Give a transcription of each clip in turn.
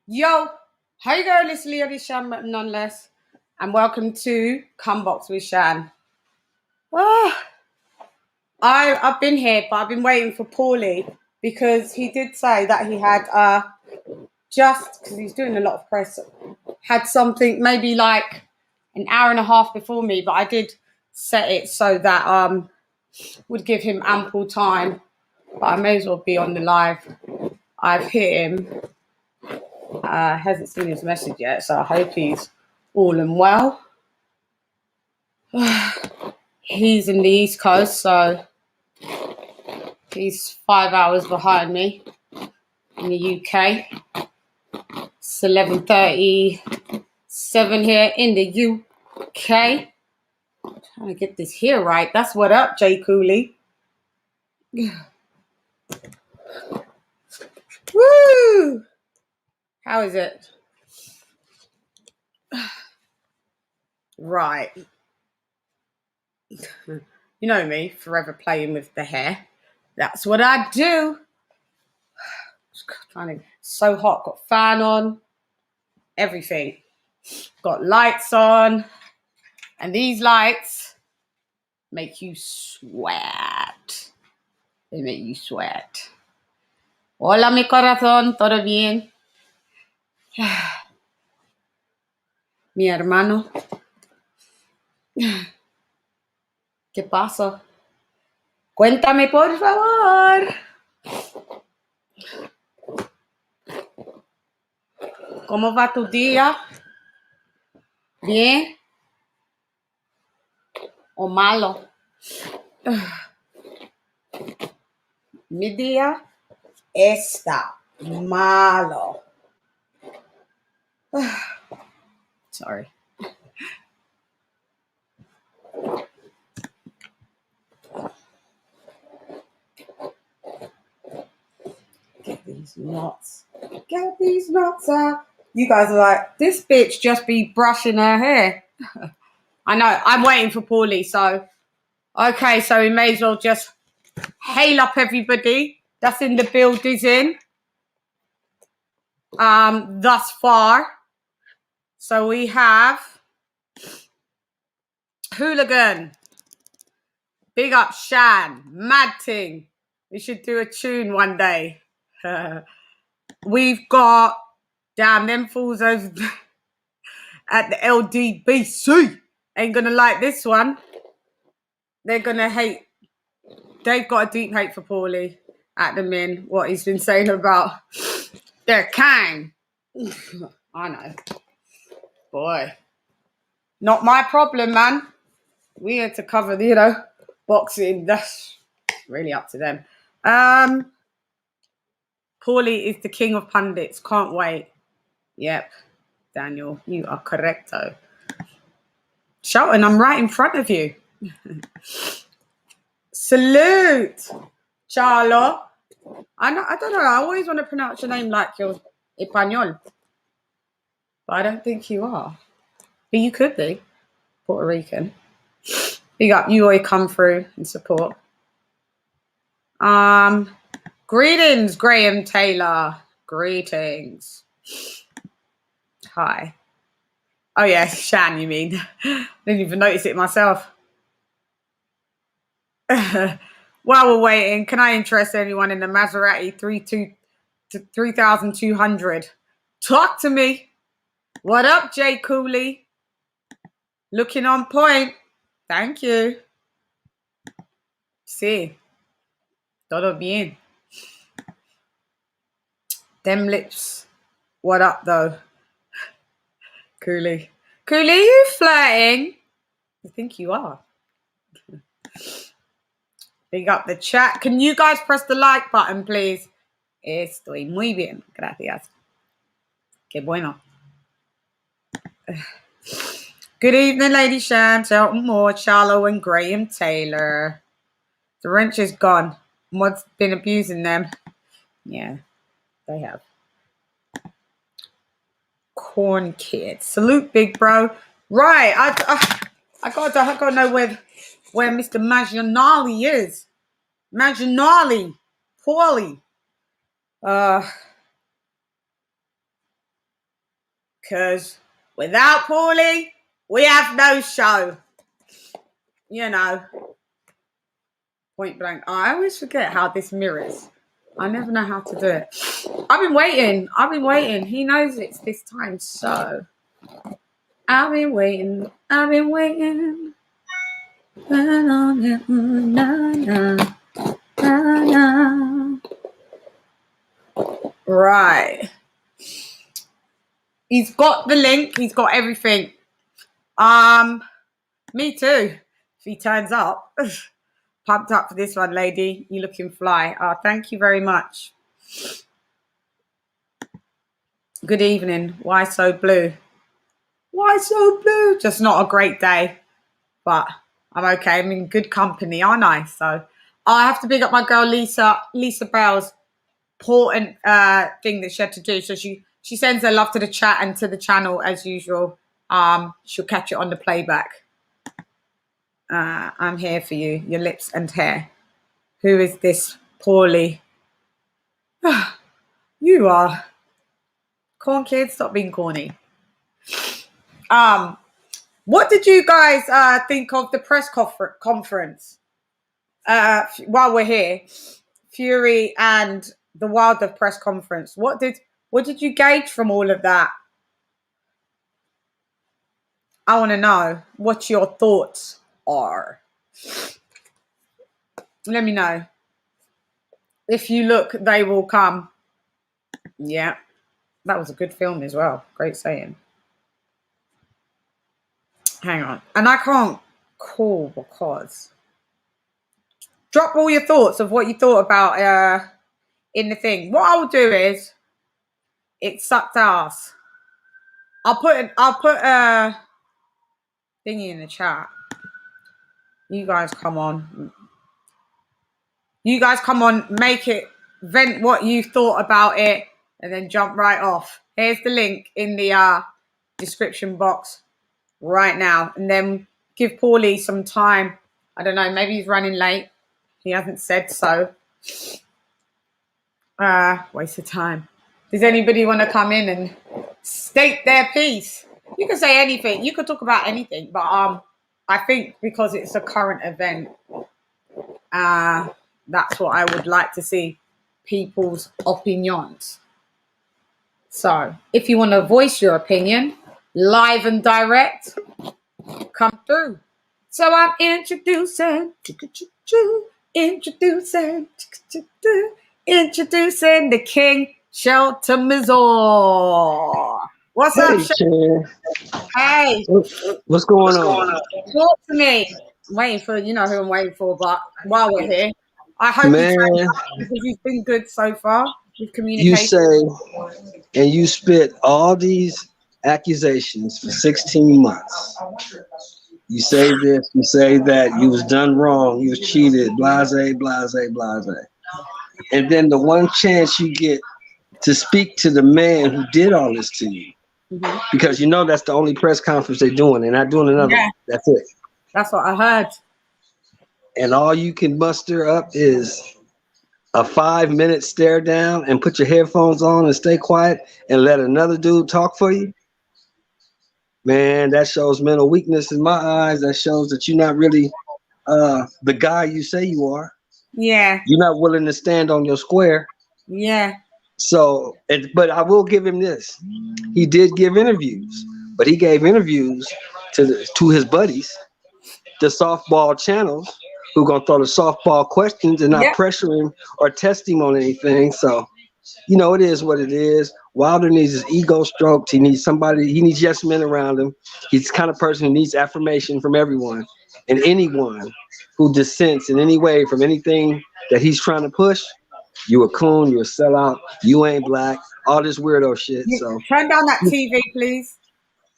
Yo, how you going? It's Leonie Shan, but nonetheless, and welcome to Cumbox with Shan. Ah, I've been here, but I've been waiting for Paulie because he did say that he had just because he's doing a lot of press, had something maybe like an hour and a half before me, but I did set it so that would give him ample time. But I may as well be on the live. I've hit him. Hasn't seen his message yet, so I hope he's all and well. He's in the East Coast, so he's 5 hours behind me in the UK. It's 11:37 here in the UK. I'm trying to get this here right. That's what up, Jay Cooley. Woo! How is it? Right. You know me, forever playing with the hair. That's what I do. So hot. Got fan on. Everything. Got lights on. And these lights make you sweat. They make you sweat. Hola, mi corazón. ¿Todo bien? Mi hermano. ¿Qué pasa? Cuéntame, por favor. ¿Cómo va tu día? ¿Bien? ¿O malo? Mi día está malo. Sorry. Get these knots. Get these knots out. You guys are like, this bitch just be brushing her hair. I know. I'm waiting for Paulie, so. Okay, so we may as well just hail up everybody that's in the building thus far. So we have Hooligan. Big up Shan. Mad Ting. We should do a tune one day. We've got, damn, them fools over at the LDBC. Ain't gonna like this one. They're gonna hate. They've got a deep hate for Paulie at the min. What he's been saying about their kind. I know. Boy. Not my problem, man. We had to cover the, boxing. That's really up to them. Paulie is the king of pundits. Can't wait. Yep. Daniel, you are correcto. Shelton, I'm right in front of you. Salute, Charlo. I don't know. I always want to pronounce your name like you're Espanol. But I don't think you are. But you could be. Puerto Rican. Big up. You always come through and support. Greetings, Graham Taylor. Greetings. Hi. Oh, yeah, Shan, you mean. Didn't even notice it myself. While we're waiting, can I interest anyone in the Maserati 3200? Talk to me. What up, Jay Cooley? Looking on point. Thank you. Sí. Todo bien. Them lips. What up, though? Cooley. Cooley, you flirting? I think you are. Big up the chat. Can you guys press the like button, please? Estoy muy bien. Gracias. Qué bueno. Good evening, Lady Shan, Shelton Moore, Charlo, and Graham Taylor. The wrench is gone. Mod's been abusing them. Yeah, they have. Corn kids. Salute, big bro. Right, I gotta know where Mr. Malignaggi is. Malignaggi. Paulie. Because without Paulie, we have no show. You know, point blank. I always forget how this mirrors. I never know how to do it. I've been waiting. He knows it's this time, so I've been waiting. Right. He's got the link. He's got everything. Me too. If he turns up. Pumped up for this one, lady. You looking fly. Oh, thank you very much. Good evening. Why so blue? Why so blue? Just not a great day. But I'm okay. I'm in good company, aren't I? So I have to big up my girl Lisa Bell's important thing that she had to do. So she sends her love to the chat and to the channel as usual. She'll catch it on the playback. I'm here for you, your lips and hair. Who is this Paulie? You are. Corn kid, stop being corny. What did you guys think of the press conference? While we're here, Fury and the Wilder press conference. What did you gauge from all of that? I want to know what your thoughts are. Let me know. If you look, they will come. Yeah, that was a good film as well. Great saying. Hang on. And I can't call because. Drop all your thoughts of what you thought about in the thing. What I'll do is, it sucked ass. I'll put a thingy in the chat. You guys come on. Make it, vent what you thought about it, and then jump right off. Here's the link in the description box right now. And then give Paulie some time. I don't know, maybe he's running late. He hasn't said so. Waste of time. Does anybody want to come in and state their piece? You can say anything. You could talk about anything. But I think because it's a current event, that's what I would like to see, people's opinions. So if you want to voice your opinion, live and direct, come through. So I'm introducing the King Shelter Mizor. What's up, Chann? Hey. What's going on? Talk to me. I'm waiting for, you know who I'm waiting for, but while we're here, I hope because you've been good so far with communication. You say, and you spit all these accusations for 16 months. You say this, you say that, you was done wrong, you was cheated, blase, blase, blase. And then the one chance you get to speak to the man who did all this to you, because you know that's the only press conference they're doing. They're not doing another. Yeah. That's it. That's what I heard. And all you can muster up is a 5-minute stare down and put your headphones on and stay quiet and let another dude talk for you. Man, that shows mental weakness in my eyes. That shows that you're not really the guy you say you are. Yeah. You're not willing to stand on your square. Yeah. So, but I will give him this. He did give interviews, but he gave interviews to his buddies, the softball channels, who gonna throw the softball questions and not pressure him or test him on anything. So, you know, it is what it is. Wilder needs his ego stroked. He needs somebody. He needs yes men around him. He's the kind of person who needs affirmation from everyone, and anyone who dissents in any way from anything that he's trying to push. You a coon. You a sellout. You ain't black. All this weirdo shit. So turn down that TV, please,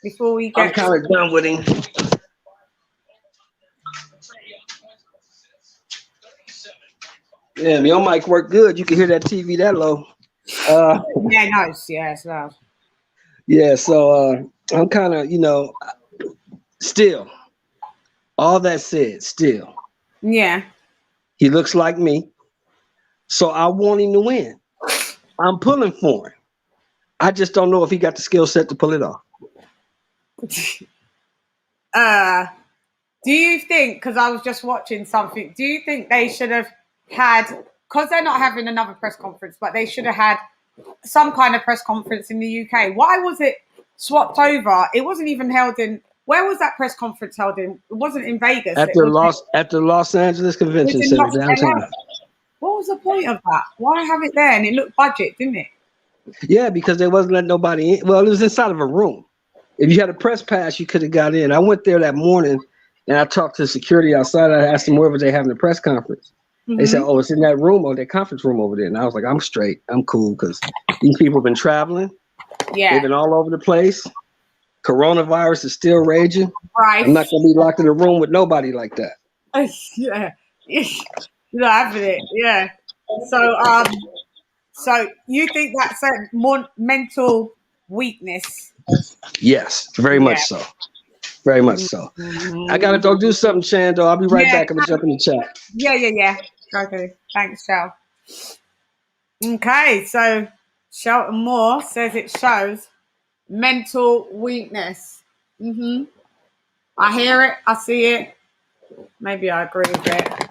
before we get. I'm kind of done with him. Yeah, your mic worked good. You can hear that TV that low. Yeah, nice. Yeah, it's loud. Yeah, so I'm kind of, you know, still, all that said, still. Yeah. He looks like me. So I want him to win. I'm pulling for him. I just don't know if he got the skill set to pull it off. Do you think, because I was just watching something, do you think they should have had, because they're not having another press conference, but they should have had some kind of press conference in the UK? Why was it swapped over? It wasn't even held in, where was that press conference held in? It wasn't in Vegas. At the Los Angeles Convention Center downtown. What was the point of that? Why have it there? And it looked budget, didn't it? Yeah, because they wasn't letting nobody in. Well, it was inside of a room. If you had a press pass, you could have got in. I went there that morning and I talked to the security outside. I asked them where was they having the press conference. Mm-hmm. They said, oh, it's in that room or that conference room over there. And I was like, I'm straight. I'm cool because these people have been traveling. Yeah. They've been all over the place. Coronavirus is still raging. Right. I'm not going to be locked in a room with nobody like that. Yeah. You're not having it. Yeah. So you think that's a more mental weakness? Yes, very much so. Very much so. Mm-hmm. I gotta go do something, Chann, though. I'll be right back. I'm gonna jump in the chat. Yeah. Okay. Thanks, Shell. Okay, so Shelton Moore says it shows mental weakness. Mm-hmm. I hear it. I see it. Maybe I agree with it.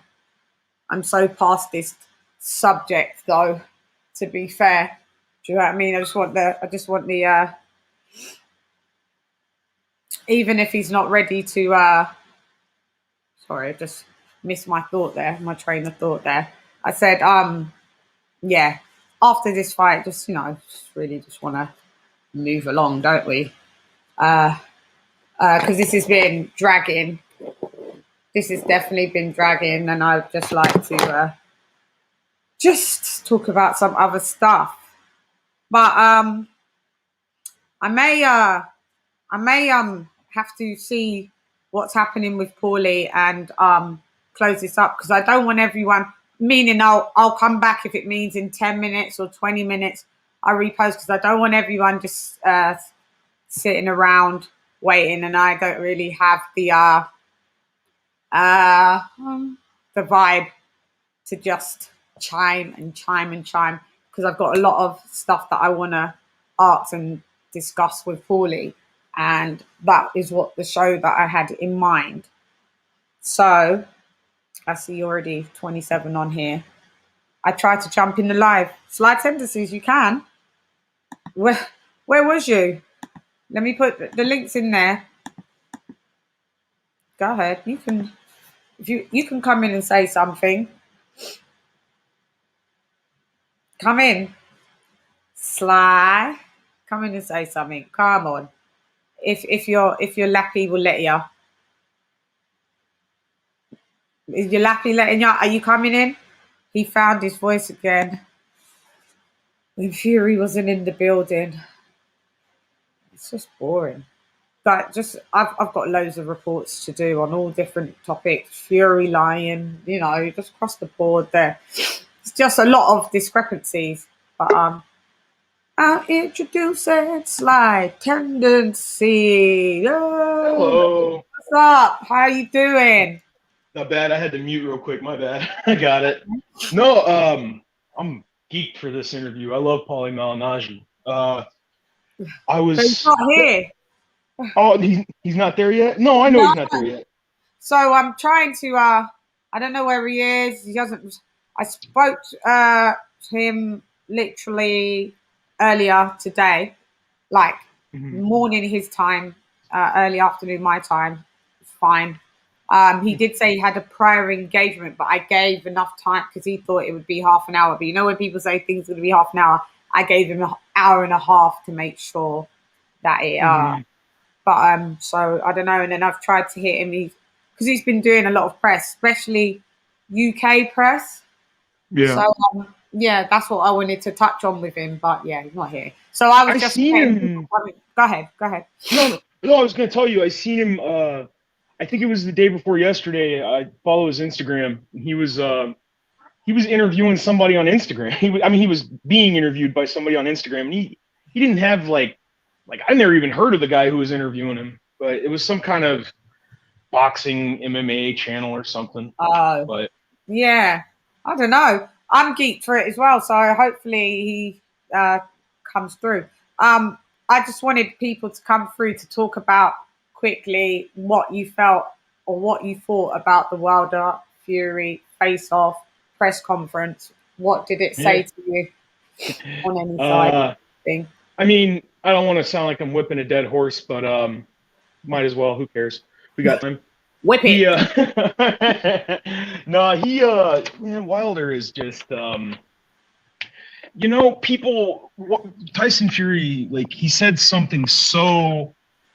I'm so past this subject, though. To be fair, do you know what I mean? I just want the. Even if he's not ready to. Sorry, I just missed my thought there. My train of thought there. I said, yeah. After this fight, just really want to move along, don't we? Because this has been dragging. This has definitely been dragging, and I'd just like to just talk about some other stuff. But I may have to see what's happening with Paulie and close this up because I don't want everyone. Meaning, I'll come back if it means in 10 minutes or 20 minutes. I repost because I don't want everyone just sitting around waiting, and I don't really have the vibe to just chime because I've got a lot of stuff that I want to ask and discuss with Paulie, and that is what the show that I had in mind. So I see already 27 on here. I tried to jump in the live. Slide tendencies, you can. Where was you? Let me put the links in there. Go ahead. You can, if you can come in and say something. Come in. Sly. Come in and say something. Come on. If you're lappy, we'll let you. Is your lappy letting you? Are you coming in? He found his voice again. When Fury wasn't in the building. It's just boring. But just I've got loads of reports to do on all different topics. Fury lying, just across the board there. It's just a lot of discrepancies. But I'll introduce it. Slide tendency. Oh, hello. What's up? How are you doing? Not bad. I had to mute real quick. My bad. I got it. No, I'm geeked for this interview. I love Paulie Malignaggi. I was. But he's not here. Oh, he's not there yet? No, I know he's not there yet. So I'm trying to. I don't know where he is. He doesn't. I spoke to him literally earlier today, like morning his time, early afternoon my time. It's fine. He did say he had a prior engagement, but I gave enough time because he thought it would be half an hour. But when people say things are going to be half an hour, I gave him an hour and a half to make sure that it. But so I don't know. And then I've tried to hit him because he's been doing a lot of press, especially UK press. Yeah. So yeah, that's what I wanted to touch on with him. But yeah, he's not here. So I was just seen him. Go ahead. No, I was going to tell you. I seen him. I think it was the day before yesterday. I follow his Instagram. He was interviewing somebody on Instagram. He was being interviewed by somebody on Instagram. And he didn't have like I never even heard of the guy who was interviewing him, but it was some kind of boxing MMA channel or something. But yeah, I don't know. I'm geeked for it as well, so hopefully he comes through. I just wanted people to come through to talk about quickly what you felt or what you thought about the Wilder Fury face-off press conference. What did it say to you on any side thing? I mean, I don't want to sound like I'm whipping a dead horse, but might as well. Who cares? We got time. Whip it. Man, Wilder is just, Tyson Fury, like, he said something so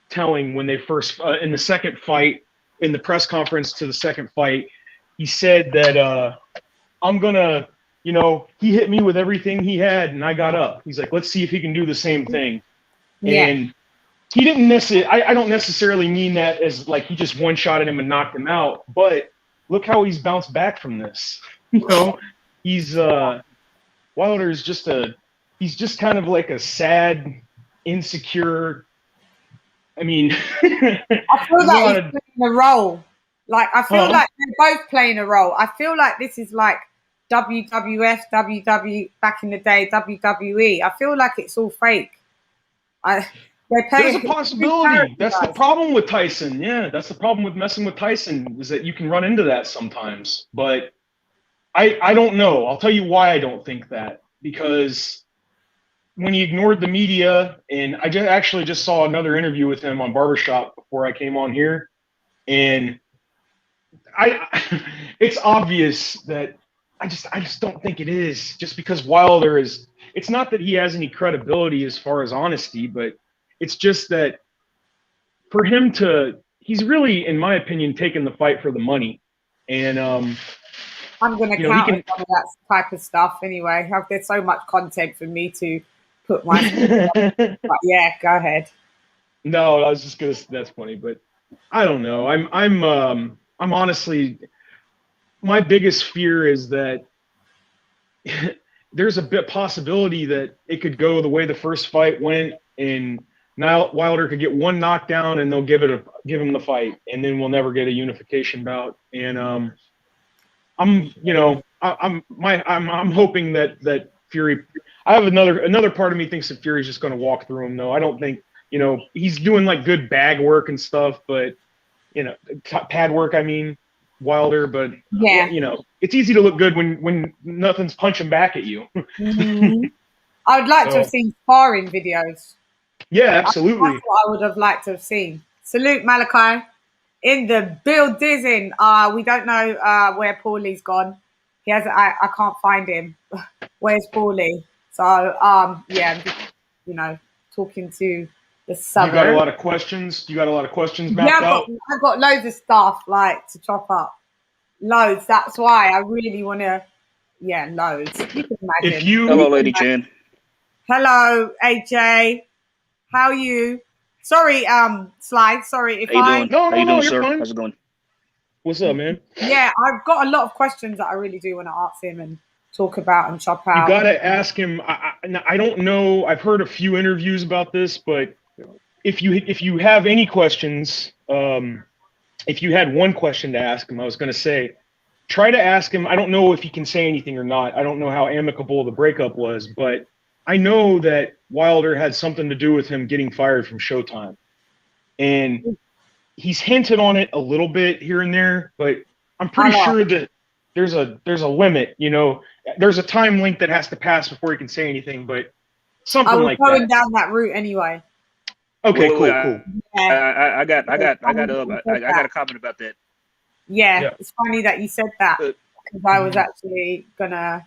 telling when they first, in the second fight, in the press conference to the second fight, he said that, he hit me with everything he had and I got up. He's like, let's see if he can do the same thing. Yeah. And he didn't necessarily, I don't necessarily mean that as like he just one-shotted him and knocked him out, but look how he's bounced back from this. He's, Wilder is he's just kind of like a sad, insecure, I mean. I feel like he's playing a role. Like, I feel like they're both playing a role. I feel like this is like WWF, WW, back in the day, WWE. I feel like it's all fake. There's a possibility. That's the problem with Tyson. Yeah, that's the problem with messing with Tyson, is that you can run into that sometimes. But I don't know. I'll tell you why I don't think that. Because when he ignored the media, and I just saw another interview with him on Barbershop before I came on here, and it's obvious that I just don't think it is, just because Wilder is. It's not that he has any credibility as far as honesty, but it's just that for him he's really, in my opinion, taking the fight for the money. And I'm going to count on that type of stuff anyway. There's so much content for me to put my. But yeah, go ahead. No, I was just gonna. That's funny, but I don't know. I'm honestly, my biggest fear is that there's a bit possibility that it could go the way the first fight went, and now Wilder could get one knockdown and they'll give him the fight, and then we'll never get a unification bout. And I'm hoping that Fury. I have another part of me thinks that Fury's just going to walk through him, though. I don't think, he's doing like good bag work and stuff, but pad work. I mean, Wilder, but yeah, it's easy to look good when nothing's punching back at you. Mm-hmm. I would like to have seen sparring videos. Yeah, absolutely. That's what I would have liked to have seen. Salute, Malachi. In the building. We don't know where Paulie's gone. He has. I can't find him. Where's Paulie? So yeah, talking to the sub. You got a lot of questions. Mapped out? I've got loads of stuff like to chop up. Loads. That's why I really want to. Yeah, loads. You can imagine. Hello, Lady Chann. Hello, AJ. How are you? Sorry, Slide. Sorry if How you doing? No, How you doing, you're sir? fine. How's it going? What's up, man? Yeah, I've got a lot of questions that I really do want to ask him and talk about and chop out. You gotta ask him. I don't know. I've heard a few interviews about this, but if you have any questions, if you had one question to ask him, I was gonna say, try to ask him. I don't know if he can say anything or not. I don't know how amicable the breakup was, but I know that Wilder had something to do with him getting fired from Showtime, and he's hinted on it a little bit here and there, but I'm pretty sure that there's a limit, there's a time link that has to pass before he can say anything, but something like that. I was going down that route anyway. Okay, cool. Yeah. I got a comment about that. Yeah, it's funny that you said that, because I was actually gonna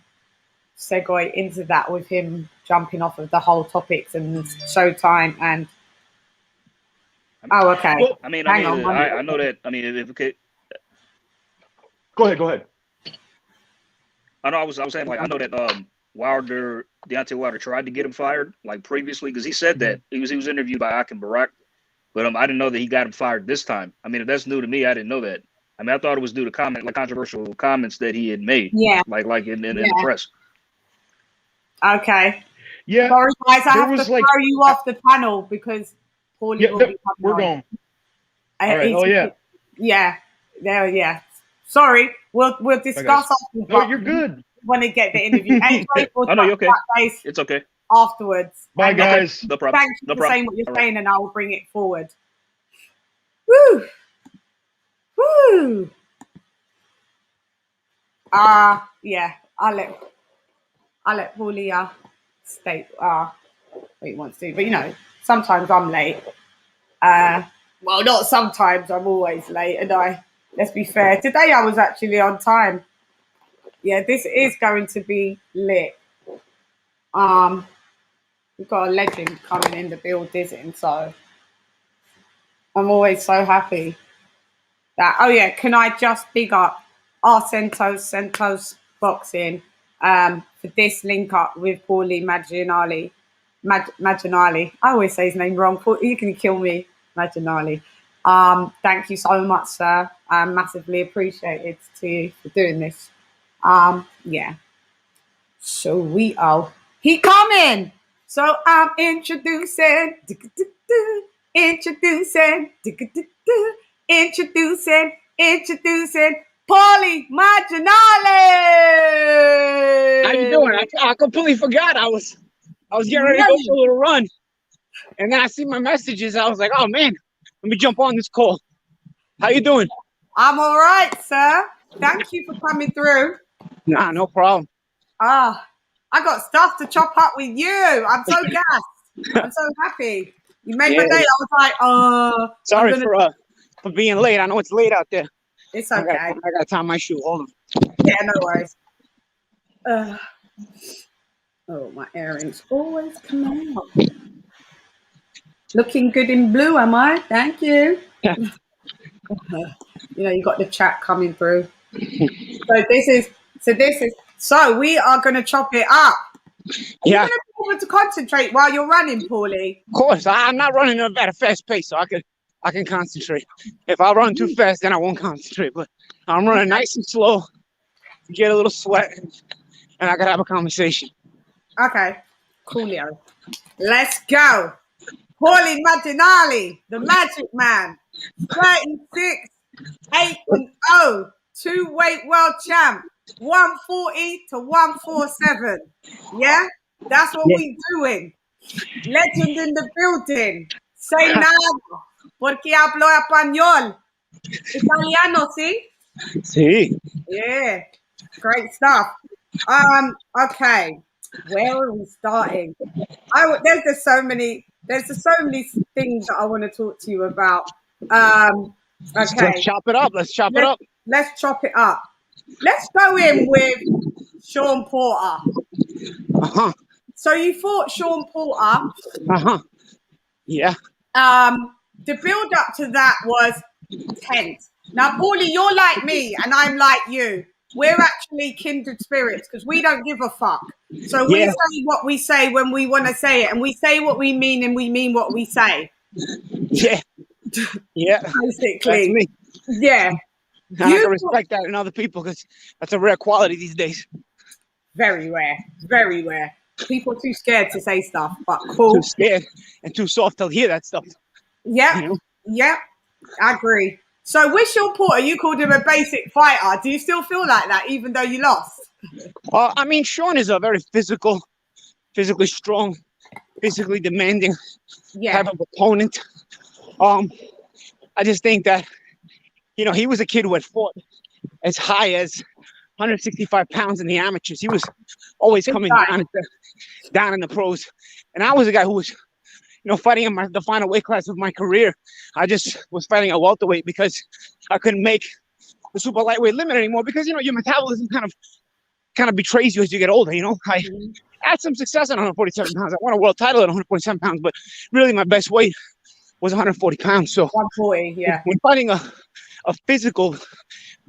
segue into that with him jumping off of the whole topics and Showtime and. Oh, okay. Well, I know that. I mean, if okay. Go ahead. I know. I was saying, like, I know that Deontay Wilder tried to get him fired, like, previously, because he said that he was interviewed by Akin Barak, but I didn't know that he got him fired this time. I mean, if that's new to me, I didn't know that. I mean, I thought it was due to controversial comments that he had made. Yeah. Like in the press. Okay. Yeah. Sorry, guys, I have to throw you off the panel because Paulie will be coming we're on. going. All right. Oh yeah. Yeah. There. Yeah. Sorry. We'll discuss. No, you're good. Want to get the interview? Oh no, you're okay. It's okay. afterwards. Bye, And, guys. No problem. thank you No for problem. saying what you're All right. saying, and I will bring it forward. Woo! Woo! Yeah, I'll let Paulie state what he wants to. But you know, sometimes I'm late. Well, not sometimes. I'm always late, and let's be fair. Today I was actually on time. Yeah, this is going to be lit. We've got a legend coming in the building, so I'm always so happy that. Oh yeah, can I just big up our Sentos Boxing for this link up with Paulie Malignaggi. I always say his name wrong. You can kill me, Malignaggi. Thank you so much, sir. I'm massively appreciated to you for doing this. Yeah. So he coming. So I'm introducing Paulie Malignaggi. How you doing? I completely forgot. I was getting ready to go for a little run, and then I see my messages. I was like, oh man, let me jump on this call. How you doing? I'm all right, sir. Thank you for coming through. Nah, no problem. I got stuff to chop up with you. I'm so gassed. I'm so happy. You made my day. I was like, sorry for being late. I know it's late out there. It's okay. I got to tie my shoe. Hold on. Yeah, no worries. Oh, my earrings always come out. Looking good in blue, am I? Thank you. Yeah. You know, you got the chat coming through. So we are going to chop it up. Yeah. You're going to be able to concentrate while you're running, Paulie. Of course, I'm not running at a fast pace, so I can concentrate. If I run too fast, then I won't concentrate. But I'm running nice and slow, get a little sweat, and I can have a conversation. Okay, coolio. Let's go. Paulie Malignaggi, the Magic Man, 36, 8-0, 2-weight world champ, 140 to 147. Yeah, that's what we doing. Legend in the building. Say nada, porque hablo español. Italiano, see? See? Yeah, great stuff. Okay, where are we starting? There's just so many things that I want to talk to you about. Okay, Let's chop it up. Let's chop it up. Let's chop it up. Let's go in with Shawn Porter. So you fought Shawn Porter. Yeah. The build up to that was tense. Now, Paulie, you're like me, and I'm like you. We're actually kindred spirits because we don't give a fuck. So we say what we say when we want to say it, and we say what we mean, and we mean what we say. Yeah. Yeah. Basically. That's me. Yeah. And I can respect that in other people because that's a rare quality these days. Very rare. Very rare. People are too scared to say stuff, but cool. Too scared and too soft to hear that stuff. Yeah. You know? Yeah. I agree. So with Shawn Porter, you called him a basic fighter. Do you still feel like that, even though you lost? I mean, Shawn is a very physically strong, physically demanding type of opponent. I just think that, you know, he was a kid who had fought as high as 165 pounds in the amateurs. He was always coming down in the pros. And I was a guy who was, you know, fighting in the final weight class of my career. I just was fighting at welterweight because I couldn't make the super lightweight limit anymore because, you know, your metabolism kind of betrays you as you get older, you know. I had some success at 147 pounds. I won a world title at 147 pounds, but really my best weight was 140 pounds. So 140, yeah. When fighting a physical,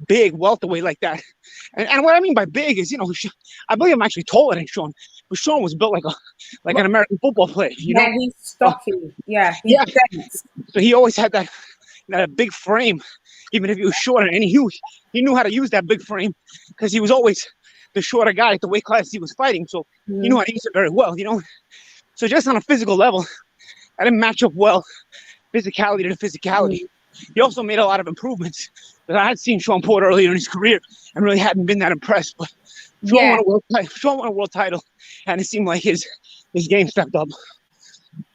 big welterweight like that, and what I mean by big is, you know, I believe I'm actually taller than Shawn, but Shawn was built like an American football player. You know, he's stocky. He's dense. So he always had that big frame, even if he was shorter, and he knew how to use that big frame because he was always the shorter guy at the weight class he was fighting. So he knew how to use it very well, you know. So just on a physical level, I didn't match up well, physicality to physicality. He also made a lot of improvements. But I had seen Shawn Porter earlier in his career and really hadn't been that impressed. But Shawn won a world title, and it seemed like his his game stepped up.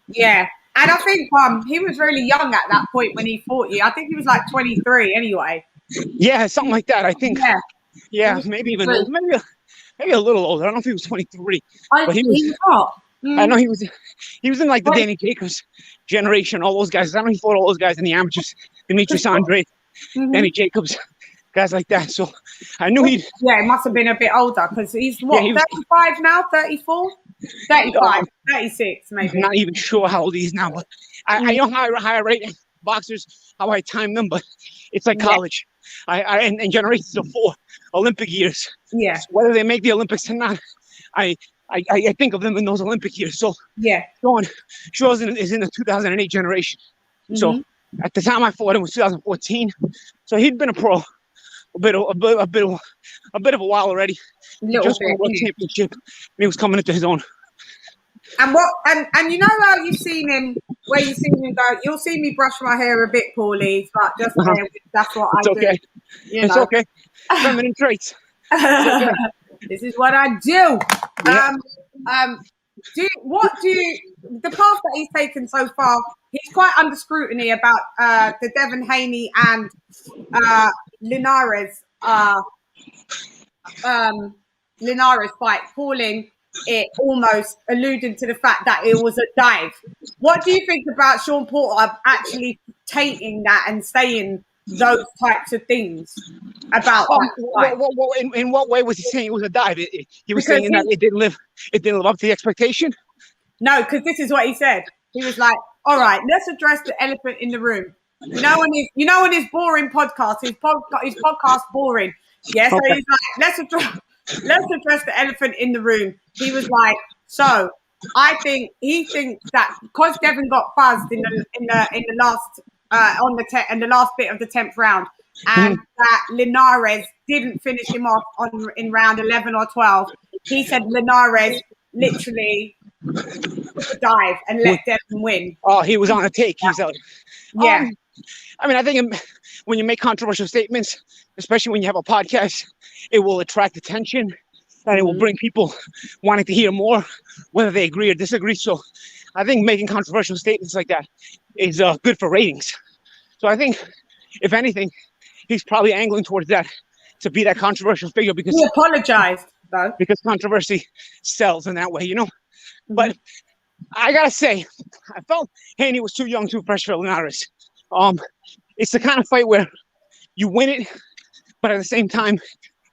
Yeah. And I think he was really young at that point when he fought you. I think he was like 23 anyway. Yeah, something like that. I think. Yeah, maybe even maybe a little older. I don't know if he was 23, but he was hot. I know he was in like the Danny Jacobs generation. All those guys. I know he fought all those guys in the amateurs. Demetrius Andre, Danny Jacobs, guys like that. So I knew he. Yeah, it must have been a bit older because he's what, 35 now, 34, 35, 36 maybe. I'm not even sure how old he is now, but I know how I rate boxers, how I time them, but it's like college. And generations of 4 Olympic years. Yeah. So whether they make the Olympics or not, I think of them in those Olympic years. So Sean is in the 2008 generation. So at the time I fought him was 2014. So he'd been a pro a bit of a while already. He just won a world championship, and he was coming into his own. And you know how you've seen him, where you've seen him go, you'll see me brush my hair a bit, Paulie, but just that's what I do. It's okay. Feminine traits. Okay. This is what I do. Yeah. The path that he's taken so far, he's quite under scrutiny about the Devin Haney and Linares fight, calling it almost alluding to the fact that it was a dive. What do you think about Sean Porter actually taking that and saying those types of things about that? In what way was he saying it was a dive? He was saying that it didn't live up to the expectation? No, because this is what he said. He was like, all right, let's address the elephant in the room. You know when his boring podcast, his podcast boring. Yeah, so he's like, let's address the elephant in the room. He was like, so he thinks that because Devin got buzzed in the last bit of the 10th round, and that Linares didn't finish him off in round 11 or 12. He said Linares literally dive and let Devin win. Oh, he was on a take. He's out. Yeah. I mean, I think when you make controversial statements, especially when you have a podcast, it will attract attention and it will bring people wanting to hear more, whether they agree or disagree. So I think making controversial statements like that is good for ratings. So I think, if anything, he's probably angling towards that, to be that controversial figure, because he apologized, though. Because controversy sells in that way, you know? But I gotta say, I felt Haney was too young, too fresh for Linares. It's the kind of fight where you win it, but at the same time,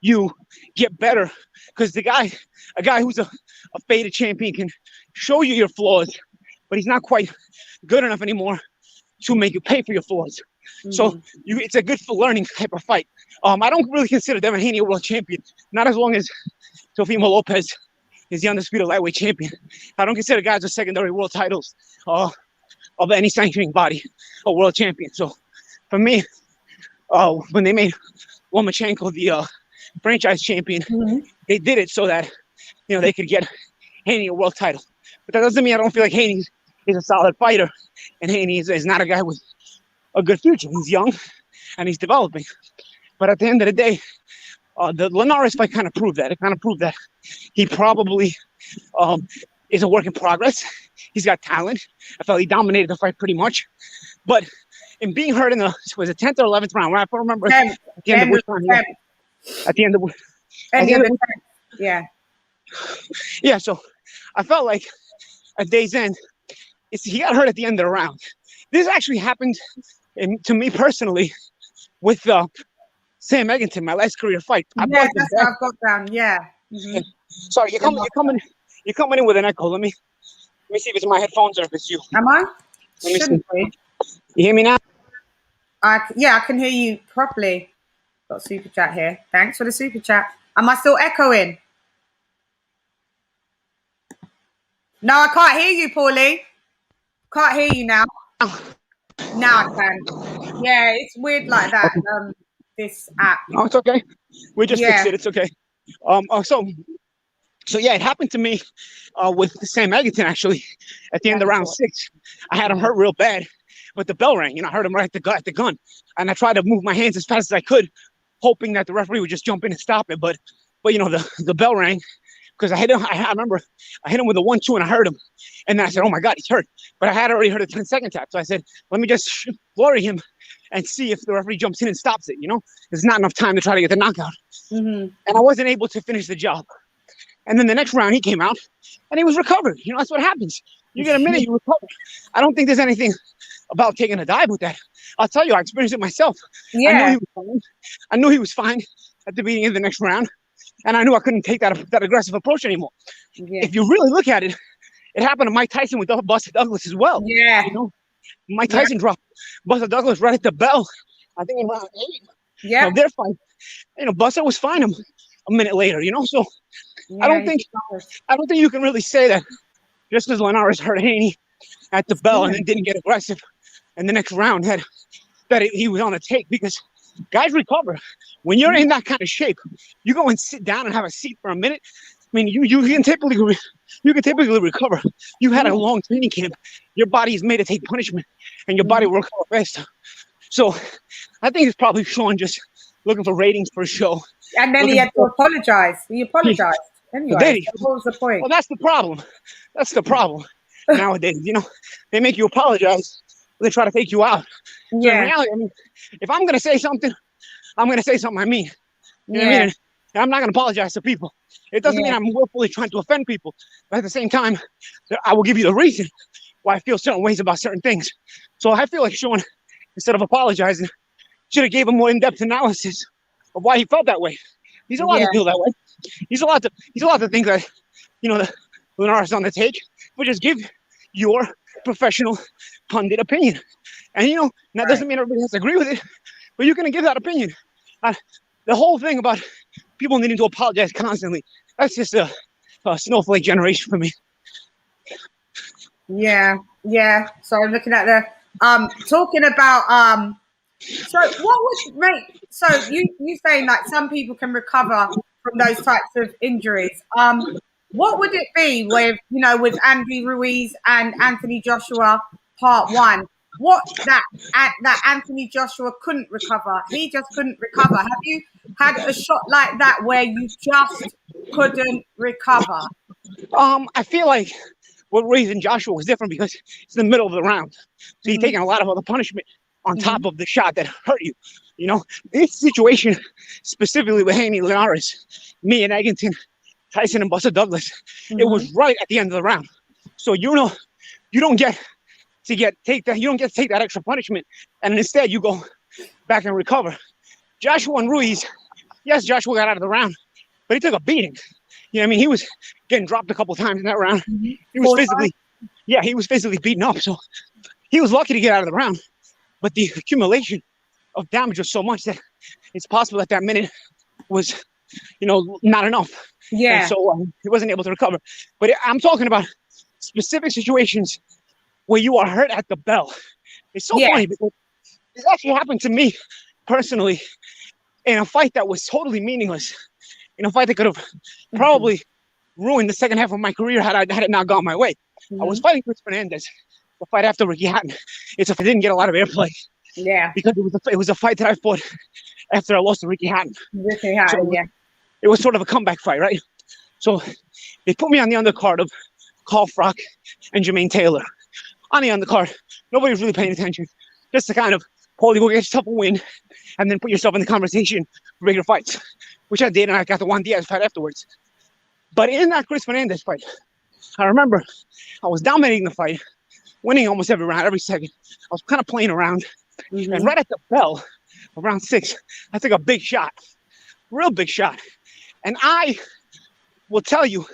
you get better, because a guy who's a faded champion can show you your flaws, but he's not quite good enough anymore to make you pay for your flaws. So it's a good for learning type of fight. I don't really consider Devin Haney a world champion, not as long as Teofimo Lopez is the undisputed lightweight champion. I don't consider guys with secondary world titles of any sanctioning body a world champion. So for me, when they made Lomachenko the franchise champion, they did it so that they could get Haney a world title. But that doesn't mean I don't feel like Haney is a solid fighter, and Haney is not a guy with a good future. He's young and he's developing. But at the end of the day, the Linares fight kind of proved that. It kind of proved that he probably is a work in progress. He's got talent. I felt he dominated the fight pretty much. But in being hurt in the 10th or 11th round, I don't remember at the end of the 10th. Yeah. Yeah, so I felt like at day's end, he got hurt at the end of the round. This actually happened to me personally with Sam Eggington, my last career fight. That's what I've got down. Yeah. Sorry, you're coming in with an echo. Let me see if it's my headphones or if it's you. Am I? Let me see. You hear me now? I can hear you properly. Got super chat here. Thanks for the super chat. Am I still echoing? No, I can't hear you, Paulie. Can't hear you now. Now I can. Yeah, it's weird like that. This app. Oh, it's okay. We just fixed it. It's okay. So yeah, it happened to me with Sam Eggington actually. At the end of round 6, I had him hurt real bad, but the bell rang. I heard him right at the gun, and I tried to move my hands as fast as I could, hoping that the referee would just jump in and stop it. But the bell rang, because I hit him. I remember I hit him with a 1-2 and I hurt him. And then I said, oh my God, he's hurt. But I had already heard a 10-second tap. So I said, let me just flurry him and see if the referee jumps in and stops it. You know, there's not enough time to try to get the knockout. And I wasn't able to finish the job. And then the next round he came out and he was recovered. You know, that's what happens. You get a minute, you recover. I don't think there's anything about taking a dive with that. I'll tell you, I experienced it myself. Yeah. I knew he was fine at the beginning of the next round. And I knew I couldn't take that aggressive approach anymore. Yeah. If you really look at it, it happened to Mike Tyson with Buster Douglas as well. Yeah. You know, Mike Tyson dropped Buster Douglas right at the bell, I think in round 8. Yeah. So they're fine. You know, Buster was fine a minute later, you know, so I don't think you can really say that just because Linares hurt Haney at the bell and then didn't get aggressive and the next round he was on a take, because guys recover. When you're in that kind of shape, you go and sit down and have a seat for a minute. I mean, you can typically recover. You had a long training camp. Your body is made to take punishment, and your body will recover faster. So, I think it's probably Sean just looking for ratings for a show. And then he had to apologize. He apologized. Anyway, what was the point? Well, that's the problem. That's the problem nowadays. You know, they make you apologize. They try to take you out. So in reality, I mean, if I'm gonna say something, I'm gonna say something I mean. You know what I mean? And I'm not gonna apologize to people. It doesn't mean I'm willfully trying to offend people, but at the same time, I will give you the reason why I feel certain ways about certain things. So I feel like Sean, instead of apologizing, should have gave him more in-depth analysis of why he felt that way. He's allowed to feel that way. He's allowed to think that, you know, the Linares on the take, but just give your professional pundit opinion. And you know, that doesn't mean everybody has to agree with it, but you can give that opinion. The whole thing about people needing to apologize constantly, that's just a snowflake generation for me. Yeah. So I'm looking at the talking about so what would make, so you saying like some people can recover from those types of injuries. What would it be with, you know, with Andy Ruiz and Anthony Joshua part 1? What that Anthony Joshua couldn't recover? He just couldn't recover. Have you had a shot like that where you just couldn't recover? I feel like what Ruiz and Joshua was different because it's the middle of the round. So you're taking a lot of other punishment on top of the shot that hurt you. You know, this situation specifically with Haney Linares, me and Eggington, Tyson and Buster Douglas, it was right at the end of the round. So you know, you don't get to take that extra punishment, and instead you go back and recover. Joshua and Ruiz, yes, Joshua got out of the round, but he took a beating. You know what I mean? He was getting dropped a couple of times in that round. He was physically beaten up. So he was lucky to get out of the round, but the accumulation of damage was so much that it's possible that minute was, you know, not enough. Yeah. And so he wasn't able to recover. But I'm talking about specific situations where you are hurt at the bell. It's so funny because this actually happened to me personally in a fight that was totally meaningless. In a fight that could have probably ruined the second half of my career had it not gone my way. I was fighting Chris Fernandez, the fight after Ricky Hatton. I didn't get a lot of airplay. Yeah. Because it was a fight that I fought after I lost to Ricky Hatton. It was sort of a comeback fight, right? So they put me on the undercard of Carl Frock and Jermaine Taylor. On the undercard, nobody was really paying attention. Just to kind of, Paulie, go get yourself a win and then put yourself in the conversation for bigger fights, which I did, and I got the Juan Diaz fight afterwards. But in that Chris Fernandez fight, I remember I was dominating the fight, winning almost every round, every second. I was kind of playing around. And right at the bell of round 6, I took a big shot, real big shot. And I will tell you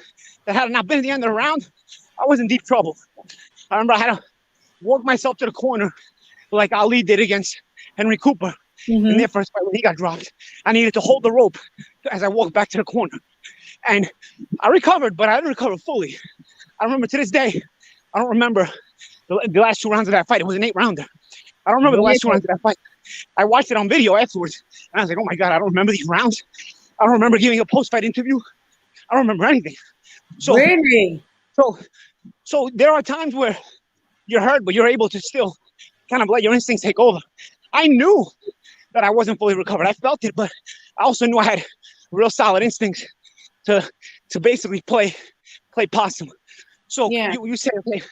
that had it not been at the end of the round, I was in deep trouble. I remember I had to walk myself to the corner like Ali did against Henry Cooper in their first fight when he got dropped. I needed to hold the rope as I walked back to the corner. And I recovered, but I didn't recover fully. I remember to this day, I don't remember the last 2 rounds of that fight. It was an 8-rounder. I don't remember the last 2 rounds of that fight. I watched it on video afterwards, and I was like, oh my God, I don't remember these rounds. I don't remember giving a post-fight interview. I don't remember anything. So, really? So there are times where you're hurt, but you're able to still kind of let your instincts take over. I knew that I wasn't fully recovered. I felt it, but I also knew I had real solid instincts to to basically play possum. So you say, okay,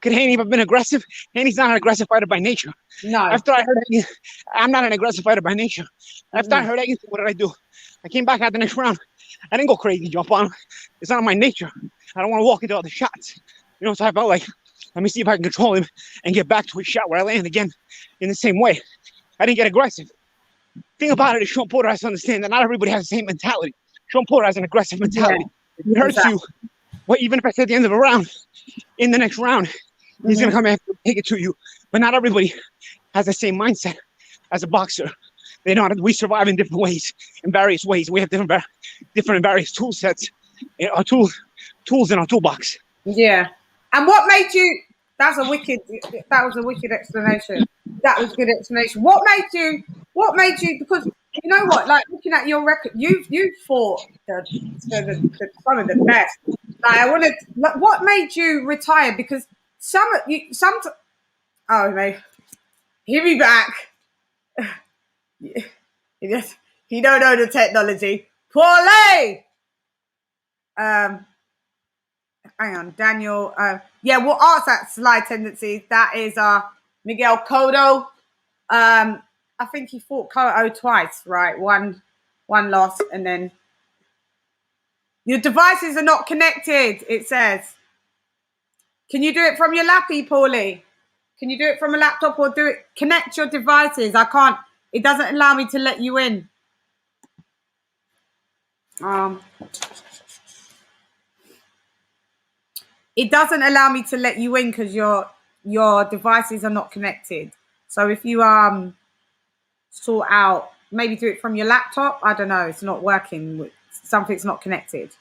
could Haney have been aggressive? Haney's not an aggressive fighter by nature. No. After I heard Haney, I'm not an aggressive fighter by nature. After I heard Haney, what did I do? I came back out the next round. I didn't go crazy, jump on him. It's not in my nature. I don't want to walk into other shots. You know, so I felt like, let me see if I can control him and get back to his shot where I land again in the same way. I didn't get aggressive. Thing about it is Shawn Porter has to understand that not everybody has the same mentality. Shawn Porter has an aggressive mentality. If it hurts you, well, even if I say at the end of a round, in the next round, he's going to come and take it to you. But not everybody has the same mindset as a boxer. They know we survive in different ways, in various ways. We have different and various tool sets, our tools in our toolbox. Yeah. And what made you? That was a wicked explanation. That was a good explanation. What made you? Because you know what? Like looking at your record, you fought some of the best. Like, I wanted. Like, what made you retire? Because oh no, he'll be back. He don't know the technology. Paulie. Hang on, Daniel. What art's that sly tendency? That is Miguel Cotto. I think he fought Cotto twice, right? One loss, and then your devices are not connected, it says. Can you do it from your lappy, Paulie? Can you do it from a laptop or connect your devices? I can't. It doesn't allow me to let you in. It doesn't allow me to let you in because your devices are not connected. So if you sort out, maybe do it from your laptop. I don't know. It's not working. Something's not connected.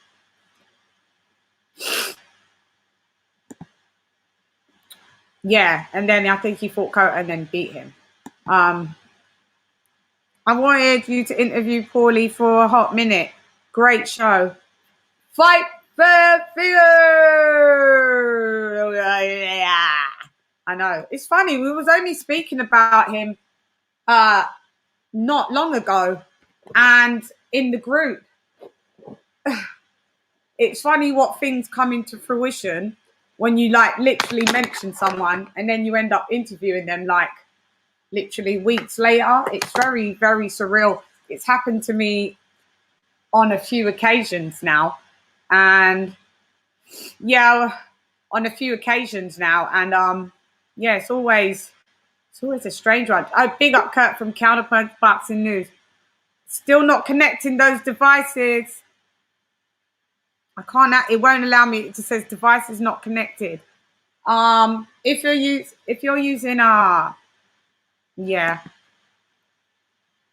Yeah, and then I think he fought Cotto and then beat him. I wanted you to interview Paulie for a hot minute. Great show. Fight for fear. I know. It's funny. We was only speaking about him not long ago, and in the group. It's funny what things come into fruition when you like literally mention someone and then you end up interviewing them like literally weeks later. It's very, very surreal. It's happened to me on a few occasions now. And on a few occasions now. And it's always a strange one. Oh, big up Kurt from Counterpunch Boxing News. Still not connecting those devices. It won't allow me. It just says device is not connected. If you're using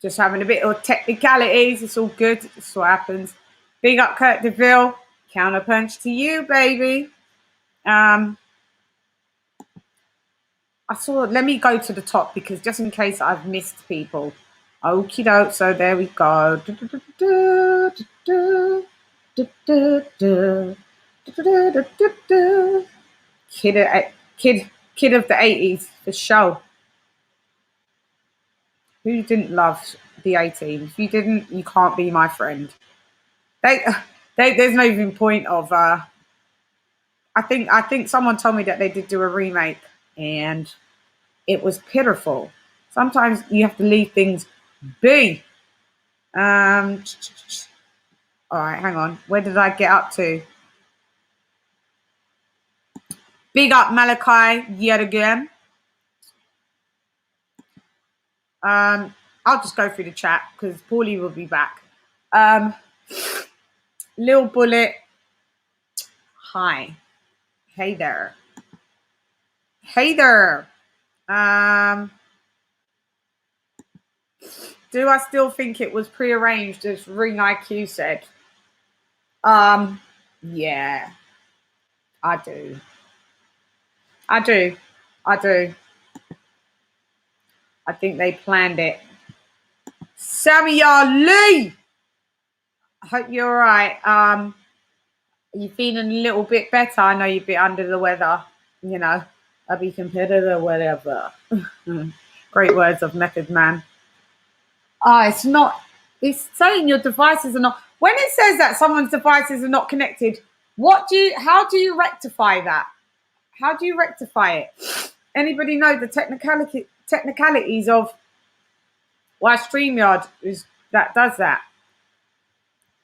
just having a bit of technicalities. It's all good. That's what happens. Big up Kurt DeVille. Counterpunch to you, baby. Let me go to the top because just in case I've missed people. Okie doke. So there we go. Kid of the 80s for sure. Who didn't love the 18? If you didn't, you can't be my friend. There's no even point of. I think someone told me that they did do a remake and it was pitiful. Sometimes you have to leave things be. All right, hang on. Where did I get up to? Big up Malachi yet again. I'll just go through the chat because Paulie will be back. Lil Bullet. Hi. Hey there. Hey there. Do I still think it was prearranged, as Ring IQ said? Yeah. I do. I think they planned it. Samuel Lee! I hope you're all right. Are you feeling a little bit better? I know you're a bit under the weather. You know, I'll be competitive, whatever. Great words of Method Man. It's saying your devices are not. when it says that someone's devices are not connected, how do you rectify that? How do you rectify it? Anybody know the technicalities of why StreamYard does that?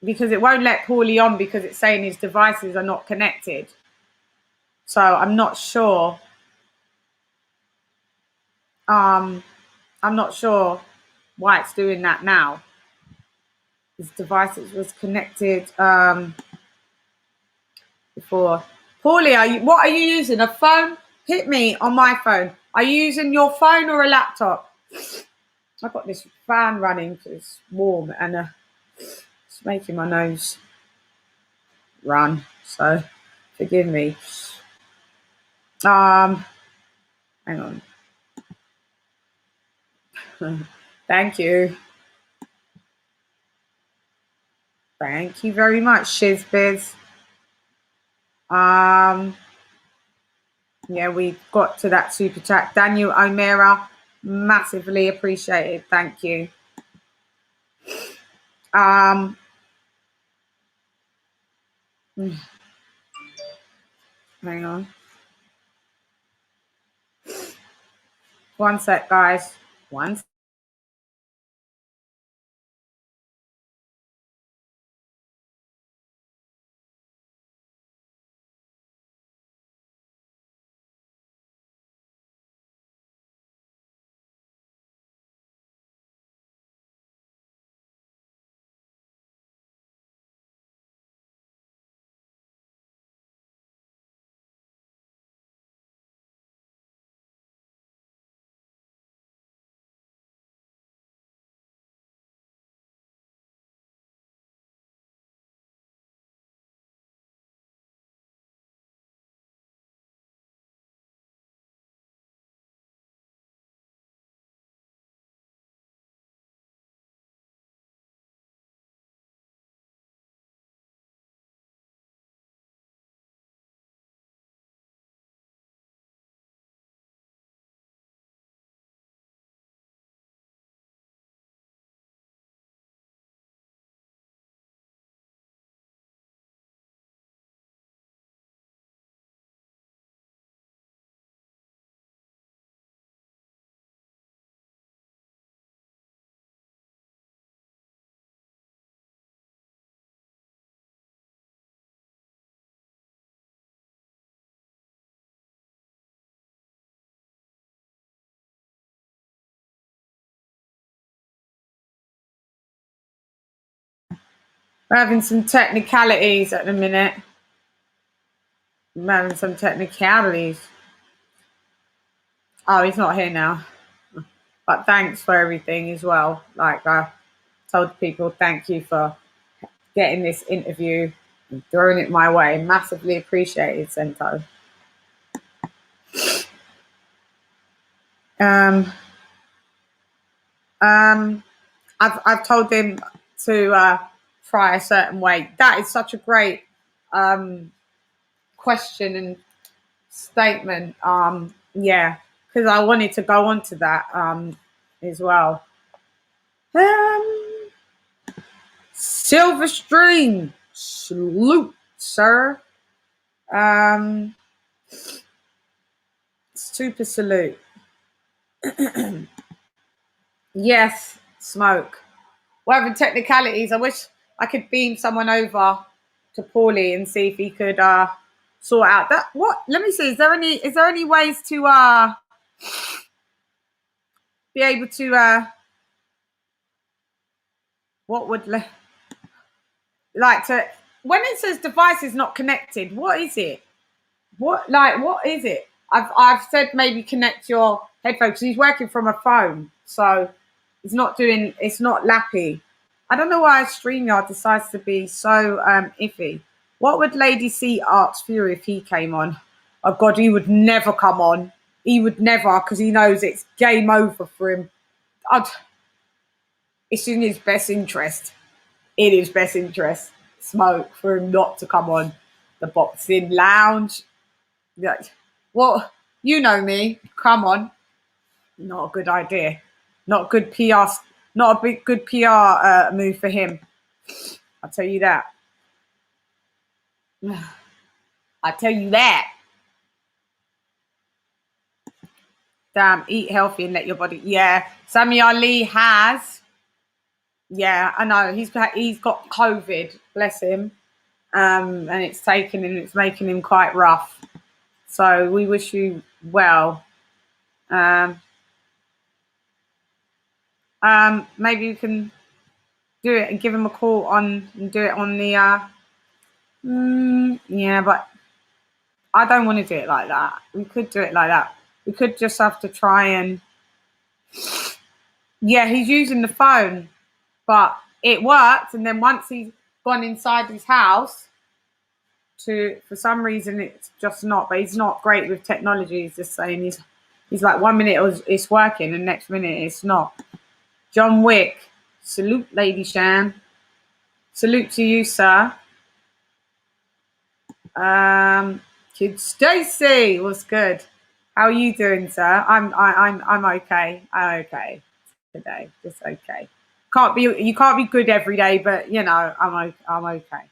Because it won't let Paulie on because it's saying his devices are not connected. So I'm not sure. I'm not sure why it's doing that now. His devices was connected before. Paulie, what are you using? A phone? Hit me on my phone. Are you using your phone or a laptop? I've got this fan running because it's warm and it's making my nose run. So forgive me. Hang on. Thank you. Thank you very much, Shizbiz. Yeah, we got to that super chat. Daniel O'Meara, massively appreciated. Thank you. Hang on. One sec, guys. One sec. We're having some technicalities at the minute. I'm having some technicalities. Oh, he's not here now. But thanks for everything as well. Like I told people, thank you for getting this interview and throwing it my way. Massively appreciated, Sento. I've told him to try a certain way. That is such a great question and statement. Yeah, because I wanted to go on to that as well. Silver Stream, salute, sir. Super salute. Yes, smoke. We're having technicalities. I wish I could beam someone over to Paulie and see if he could sort out that. What? Let me see. Is there any ways to be able to what would like to when it says device is not connected? What is it? What is it? I've said maybe connect your headphones. He's working from a phone, so it's not lappy. I don't know why StreamYard decides to be so iffy. What would Lady C ask Fury if he came on? Oh God, he would never come on. He would never, because he knows it's game over for him. It's in his best interest. In his best interest, smoke, for him not to come on the boxing lounge. Well, you know me. Come on. Not a good idea. Not good PR. Not a good PR move for him. I'll tell you that. I tell you that. Damn, eat healthy and let your body. Yeah, Sammy Ali has. Yeah, I know he's got COVID. Bless him. And it's making him quite rough. So we wish you well. Maybe you can do it and give him a call and do it on the. Yeah, but I don't want to do it like that. We could do it like that. We could just have to try and. Yeah, he's using the phone, but it worked. And then once he's gone inside his house, for some reason it's just not. But he's not great with technology. He's just saying he's like 1 minute it's working and next minute it's not. John Wick, salute, Lady Chann. Salute to you, sir. Kid Stacy, what's good? How are you doing, sir? I'm okay. I'm okay today. Just okay. You can't be good every day, but you know, I'm okay.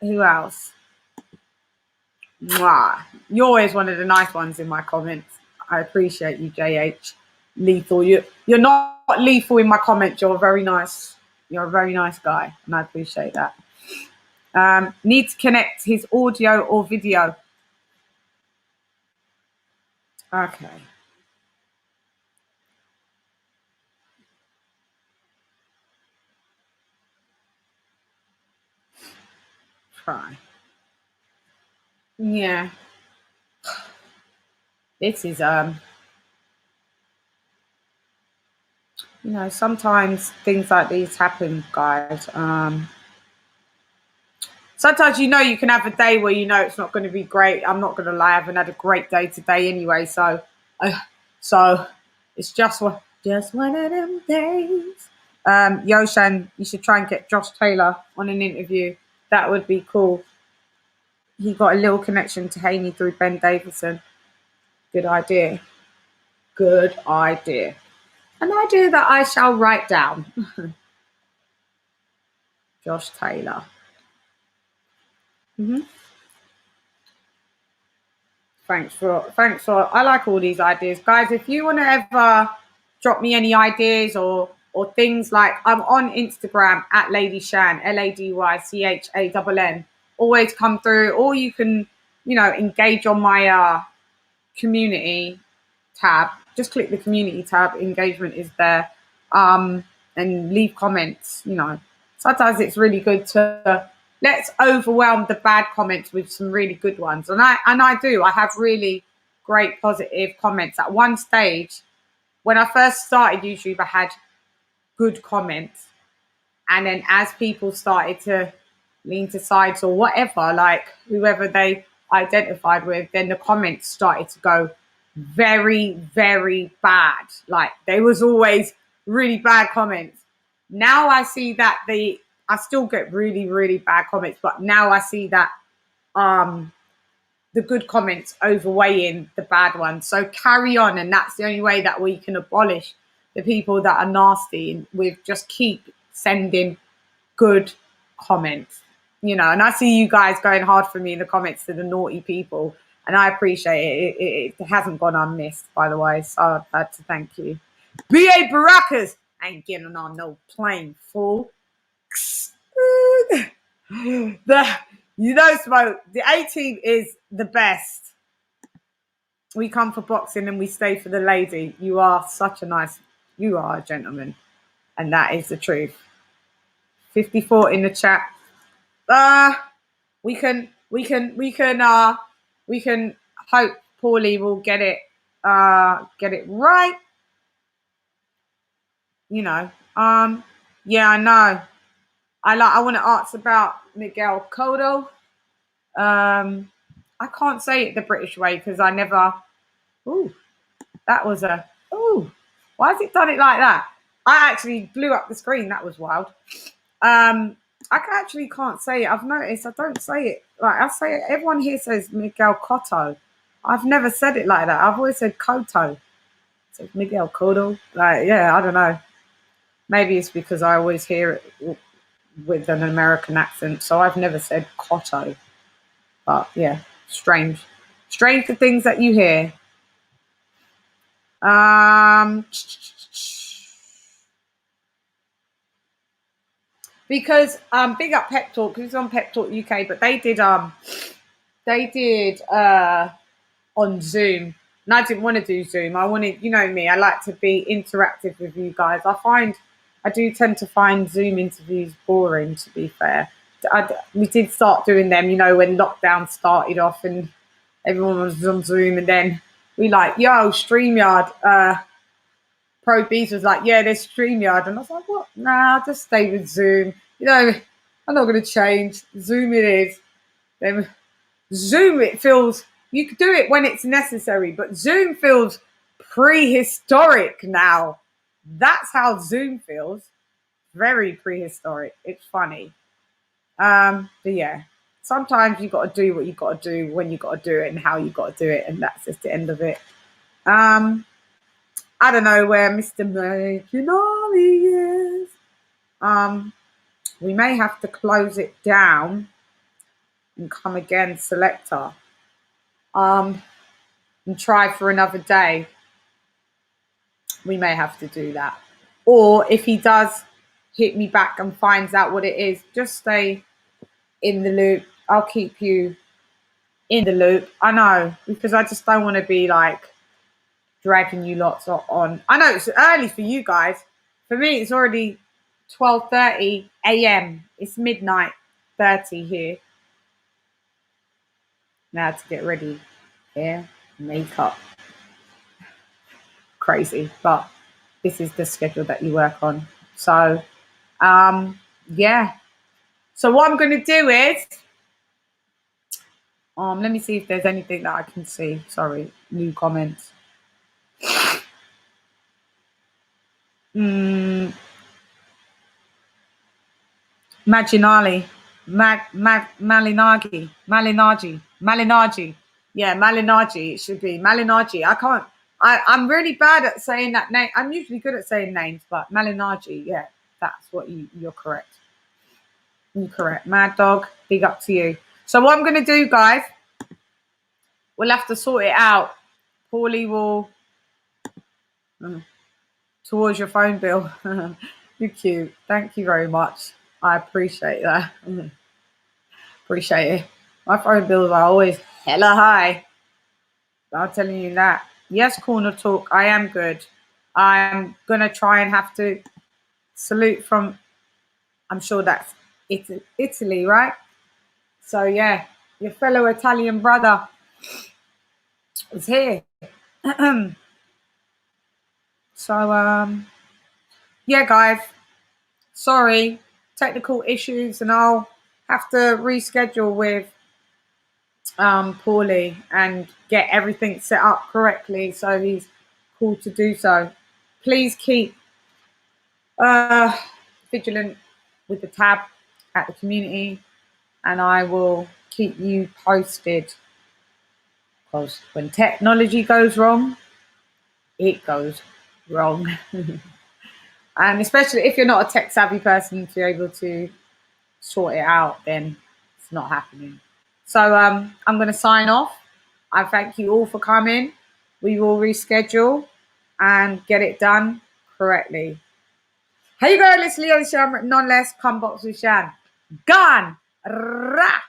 Who else? Mwah. You're always one of the nice ones in my comments. I appreciate you, JH. Lethal. You're not lethal in my comments. You're very nice. You're a very nice guy, and I appreciate that. Need to connect his audio or video. Okay. Try. Yeah. This is you know, sometimes things like these happen, guys. Sometimes you know you can have a day where you know it's not going to be great. I'm not going to lie, I haven't had a great day today anyway. So it's just one of them days. Yoshan, you should try and get Josh Taylor on an interview. That would be cool. He got a little connection to Haney through Ben Davison. Good idea. Good idea. An idea that I shall write down. Josh Taylor. Thanks for. I like all these ideas, guys. If you want to ever drop me any ideas or things, like I'm on Instagram at Lady Chann, LadyChann. Always come through, or you can, you know, engage on my community tab. Just click the community tab. Engagement is there, and leave comments. You know, sometimes it's really good to. Let's overwhelm the bad comments with some really good ones. And I do. I have really great positive comments. At one stage, when I first started YouTube, I had good comments. And then as people started to lean to sides or whatever, like whoever they identified with, then the comments started to go very, very bad. Like there was always really bad comments. Now I see that I still get really, really bad comments, but now I see that the good comments overweighing the bad ones. So carry on, and that's the only way that we can abolish the people that are nasty. And we just keep sending good comments, you know. And I see you guys going hard for me in the comments to the naughty people, and I appreciate it. It hasn't gone unmissed, by the way. So I'd like to thank you. B.A. Baracas ain't getting on no plane, fool. Smoke, the A-team is the best. We come for boxing and we stay for the lady. You are a gentleman, and that is the truth. 54 in the chat. We can hope Paulie will get it right. You know, yeah, I know. I want to ask about Miguel Cotto. I can't say it the British way because I never. Ooh, that was a. Ooh, why has it done it like that? I actually blew up the screen. That was wild. I actually can't say it. I've noticed I don't say it like I say it. Everyone here says Miguel Cotto. I've never said it like that. I've always said Cotto. So Miguel Cotto. Like, yeah, I don't know. Maybe it's because I always hear it with an American accent, so I've never said Cotto. But yeah, strange. Strange the things that you hear. Because big up Pep Talk, who's on Pep Talk UK, but they did on Zoom, and I didn't want to do Zoom. I wanted, you know me, I like to be interactive with you guys. I do tend to find Zoom interviews boring, to be fair. We did start doing them, you know, when lockdown started off and everyone was on Zoom, and then we like, yo, StreamYard. Pro Bees was like, yeah, there's StreamYard. And I was like, what? Nah, I'll just stay with Zoom. You know, I'm not going to change. Zoom it is. Then Zoom, it feels, you could do it when it's necessary, but Zoom feels prehistoric now. That's how Zoom feels. Very prehistoric. It's funny. But yeah, sometimes you got to do what you got to do when you got to do it and how you got to do it. And that's just the end of it. I don't know where Mr. Malignaggi is. We may have to close it down and come again, selector. And try for another day. We may have to do that. Or if he does hit me back and finds out what it is, just stay in the loop. I'll keep you in the loop. I know, because I just don't want to be like dragging you lots on. I know it's early for you guys. For me, it's already 12:30 a.m. It's midnight 30 here. Now to get ready. Hair, makeup. Crazy, but this is the schedule that you work on. So, yeah. So what I'm going to do is, let me see if there's anything that I can see. Sorry, new comments. Malignaggi. Yeah, Malignaggi. It should be Malignaggi. I'm really bad at saying that name. I'm usually good at saying names, but Malignaggi, yeah, that's what you're correct. You're correct. Mad Dog, big up to you. So what I'm going to do, guys, we'll have to sort it out. Paulie will towards your phone bill. You're cute. Thank you very much. I appreciate that. Appreciate it. My phone bills are always hella high. I'm telling you that. Yes, Corner Talk, I am good. I'm going to try and have to salute from, I'm sure that's Italy, right? So, yeah, your fellow Italian brother is here. So, yeah, guys, sorry, technical issues, and I'll have to reschedule with Paulie and get everything set up correctly so he's cool to do so. Please keep vigilant with the tab at the community, and I will keep you posted, because when technology goes wrong, it goes wrong. And especially if you're not a tech savvy person to be able to sort it out, then it's not happening. So I'm going to sign off. I thank you all for coming. We will reschedule and get it done correctly. Hey, you guys, it's Leo Sham, none less, come box with Shan. Gone. Rah.